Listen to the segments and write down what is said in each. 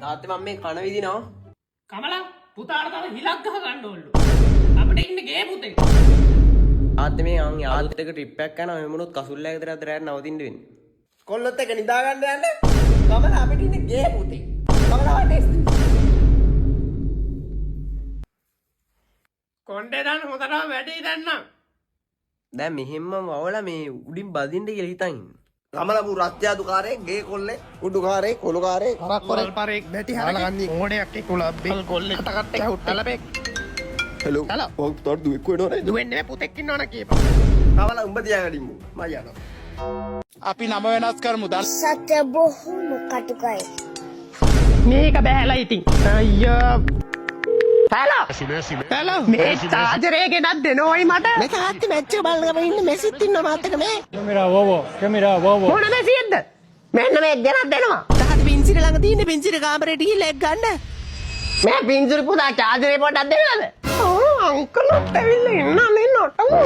තාත්තේ මම මේ කන විදිනවා. කමලා පුතාට තව හිලක් ගහ ගන්න ඕනලු. අපිට ඉන්නේ ගේ පුතේ. තාත්තේ මේ අන් යාළුවොත් එක්ක ට්‍රිප් එකක් යනවා. මේ මොනොත් කසුල්ලෑ ගෙදර අද රැට නවතින්න වෙන්නේ. කොල්ලොත් එක්ක නිදා ගන්න යන්න. කමලා අපිට ඉන්නේ ගේ පුතේ. කමලා ටෙස්ට්. කොණ්ඩේ දාන්න හොඳටම වැඩේ දැන් නම්. දැන් මෙහෙම්ම වවලා මේ උඩින් බදින්න කියලා හිතන් ඉන්නේ. කමලා මු රත්යාදුකාරයෙක්, ගේ කොල්ලෙක්, උඩුකාරයෙක්, කොළුකාරයෙක්, කොරල් පාරේක් බැටි හරගන්නේ මොඩයක් එක්ක උලබ්බේ කොල්ලෙක් කටකට ඇහුත් ඇලපෙක්. හෙලෝ. හෙලෝ. ඔව් තොට දුවෙක් වෙනවනේ. දුවෙන්නේ පුතෙක් ඉන්නවනේ කියපන්. කමලා උඹ තියාගනිමු. මම යනවා. අපි නම වෙනස් කරමු. සත්‍ය බොහොම කටුකයි. මේක බෑලා ඉතින්. අයියෝ. හෙලෝ. මේ චාර්ජරේ ගෙනත් දෙනෝයි මට. මේ තාත්තේ මැච් එක බලන ගමන් ඉන්නේ මෙසිත් ඉන්නවා මාත් එක මේ. කැමරා වෝවෝ. මොන මෙසියෙන්ද? මෙන්න මේ ගෙනත් දෙනවා. තාත්තේ පින්සිර ළඟ තියෙන පින්සිර කාමරේට ගිහිල්ලා එක් ගන්න. මේ පින්සුරු පුතා චාර්ජරේ පොඩ්ඩක් දෙනවද? ඔව් අංකලත් ඇවිල්ලා ඉන්නා මේ නටමු.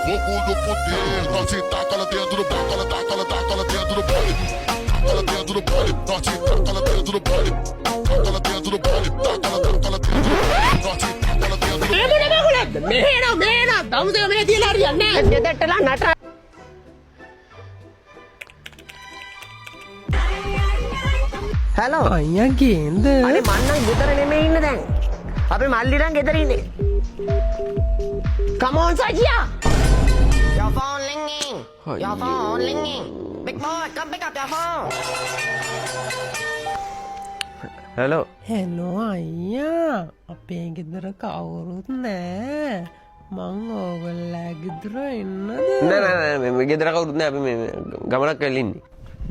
Fogo do poder, nós taca dentro do taca dentro do bode, taca dentro do bode, nós taca dentro do bode, taca dentro do bode, taca dentro do bode, nós taca dentro do bode. මේන දවසේ මේ තියලා හරියන්නේ නැහැ. ගෙදරටලා නටර. Hello අයියා ගේන්ද? අනේ මං නම් ගෙදර නෙමෙයි ඉන්නේ දැන්. අපි මල්ලි නම් ගෙදර ඉන්නේ. Come on, Sajia. Your phone ringing. Your phone ringing. Big boy, come pick up your phone. Hello. Hello අයියා අපේ ගෙදර කවුරුත් නෑ මං ඕගොල්ලෝ ගෙදර ඉන්නද නෑ මේ ගෙදර කවුරුත් නෑ අපි මේ ගමනක් වෙලා ඉන්නේ.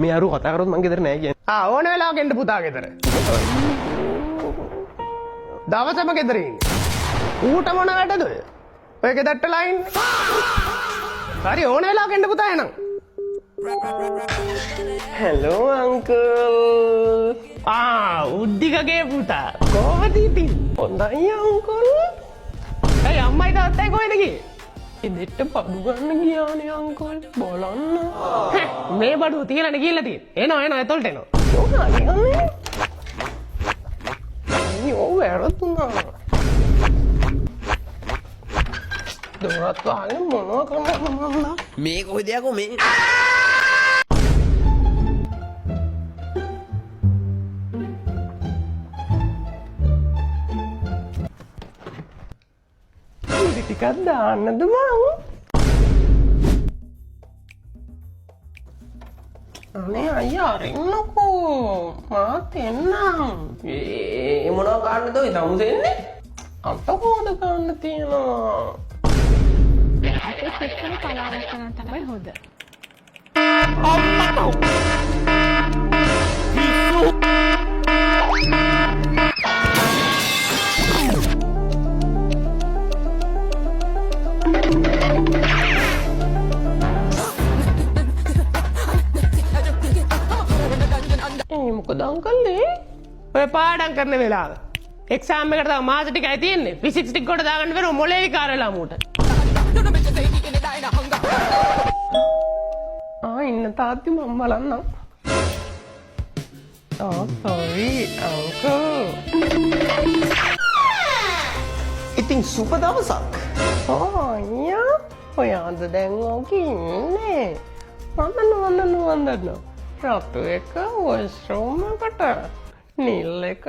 මේ අරු කතා කරොත් මං ගෙදර නෑ කියන්නේ. ඕන වෙලාවක එන්න පුතා ගෙදර. දවසම ගෙදර ඉන්නේ. ඌට මොන වැඩද ඔය? ඔය ගෙදරටලා ඉන්නේ. හරි ඕන වෙලාවක එන්න පුතා එනං. Hello uncle. උද්දිකගේ පුතා. කොහොමද ඉතින්? හොඳයි අංකල් ඇයි අම්මයි තාත්තයි කොහෙද ගියේ? එදෙට්ට බඩු ගන්න ගියානේ අංකල් බලන්න මේ බඩුව තියලානේ ගිහලා තියෙන්නේ. එනවා එතොල්ට එනවා. යෝ වැරදුනා දොරත් වහගෙන මොනවා කරන්නද මන්දා මේ කොහෙද යකෝ මේ? ටිකක් දාන්නද මං? අනේ අයියා අරින්නකෝ මාත් එන්නම්. ඒ මොනවා කාන්නද ඔය තමුසේ එන්නේ? අත කොහොද ගන්න තියෙනවා මොකද අංකල්නේ ඔය පාඩම් කරන වෙලාව. එක්සාම් එකට තව මාස ටිකයි තියෙන්නේ. ෆිසික්ස් ටික කොට දාගන්න වෙන මොලේ විකාර වෙලා මූට. ඉන්න තාත්ති මම බලන්නම්. sorry uncle. ඉතින් සුබ දවසක්. අයියා ඔයාද දැන් ඕකේ ඉන්නේ. වන්දන රතු එක වොස්රූම් එකට නිල් එක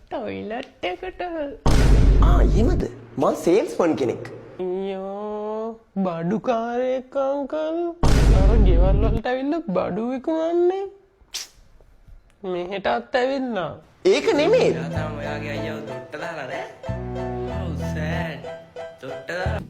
ටොයිලට් එකට. එහෙමද? මම සේල්ස්මන් කෙනෙක්. අයියෝ බඩුකාරයෙක් අංකල්. අර ගෙවල් වලට ඇවිල්ලා බඩු විකුණන්නේ. මෙහෙටත් ඇවිල්ලා. ඒක නෙමෙයි. තාම ඔයාගේ අයියව තොට්ට දාලා නෑ. How sad. තොට්ට දාලා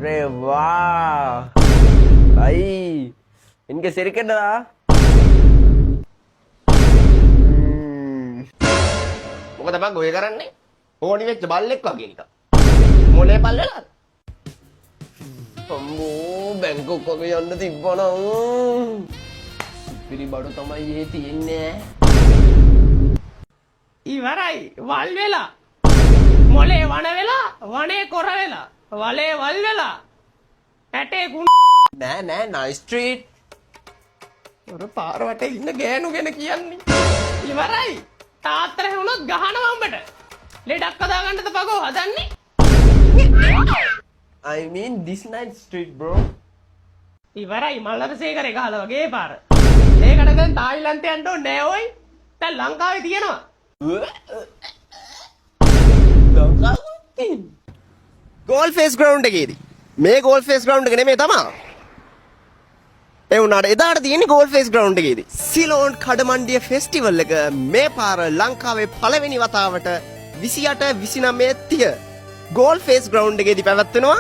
अरे वाह भाई इनके सिर के डरा මොකද බං ඔය කරන්නේ? ඕනි වෙච්ච බල්ලෙක් වගේ නිකන්. මොලේ බල් වෙලාද? අම්මෝ බැංකුවක් වගේ යන්න තිබ්බනම්. සුපිරි බඩු තමයි ඒ තියෙන්නේ. ඉවරයි වල් වෙලා මොලේ වන වෙලා වනේ කොර වෙලා වලේ වල් වෙලා ඇටේ කුණ නෑ නයිස් ස්ට්‍රීට්. ඔර පාර වටේ ඉන්න ගෑනු ගැන කියන්නේ ඉවරයි තාත්තර වුණොත් ගහනවා උඹට ලෙඩක් හදා ගන්නද පගෝ හදන්නේ I mean this night street bro. ඉවරයි මල්ලපසේකරේ ගහලා වගේ පාර ඒකට දැන් තායිලන්තේ යන්න ඕනේ නෑ ඔයි දැන් ලංකාවේ තියෙනවා ගෝල් ෆේස් ග්‍රවුන්ඩ් එකේදී මේ ගෝල් ෆේස් ග්‍රවුන්ඩ් එක නෙමෙයි තමා. ඒ වුණාට එදාට තියෙන්නේ ගෝල් ෆේස් ග්‍රවුන්ඩ් එකේදී. සිලෝන් කඩමණ්ඩිය ෆෙස්ටිවල් එක මේ පාර ලංකාවේ පළවෙනි වතාවට 28 29 30 ගෝල් ෆේස් ග්‍රවුන්ඩ් එකේදී පැවැත්වෙනවා.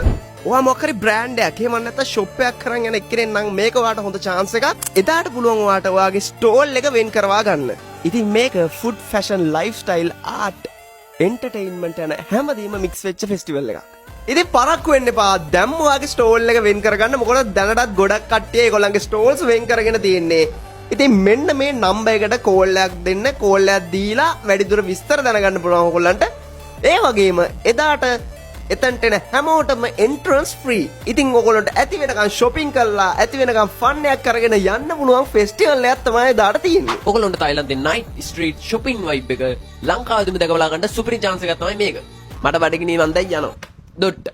ඔයා මොකක් හරි බ්‍රෑන්ඩ් එකක් එහෙම නැත්නම් ෂොප් එකක් කරන් යන එක්කෙනෙක් නම් මේක ඔයාට හොඳ chance එකක්. එදාට පුළුවන් ඔයාට ඔයාගේ ස්ටෝල් එක වෙන් කරවා ගන්න. ඉතින් මේක food fashion lifestyle art entertainment යන හැමදේම මික්ස් වෙච්ච ෆෙස්ටිවල් එකක්. ඉතින් පරක්කු වෙන්න එපා. දැම්ම ඔයාගේ ස්ටෝල් එක වෙන් කරගන්න. මොකද දැනටත් ගොඩක් කට්ටිය ඒගොල්ලන්ගේ ස්ටෝල්ස් වෙන් කරගෙන තියෙන්නේ. ඉතින් මෙන්න මේ නම්බර් එකට කෝල් එකක් දෙන්න. කෝල් එකක් දීලා වැඩිදුර විස්තර දැනගන්න පුළුවන් ඔයගොල්ලන්ට. ඒ වගේම එදාට එතනට එන හැමෝටම එන්ට්‍රන්ස් ෆ්‍රී. ඉතින් ඔයගොල්ලන්ට ඇති වෙනකන් shopping කරලා ඇති වෙනකන් ෆන් එකක් කරගෙන යන්න පුළුවන් ෆෙස්ටිවල් එකක් තමයි එදාට තියෙන්නේ. ඔයගොල්ලන්ට තායිලන්තේ නයිට් ස්ට්‍රීට් shopping vibe එක ලංකාවේදීම දැකබලා ගන්න සුපිරි chance එකක් තමයි මේක. මට බඩගිනි මන් දැන් යනවා. දොට්ට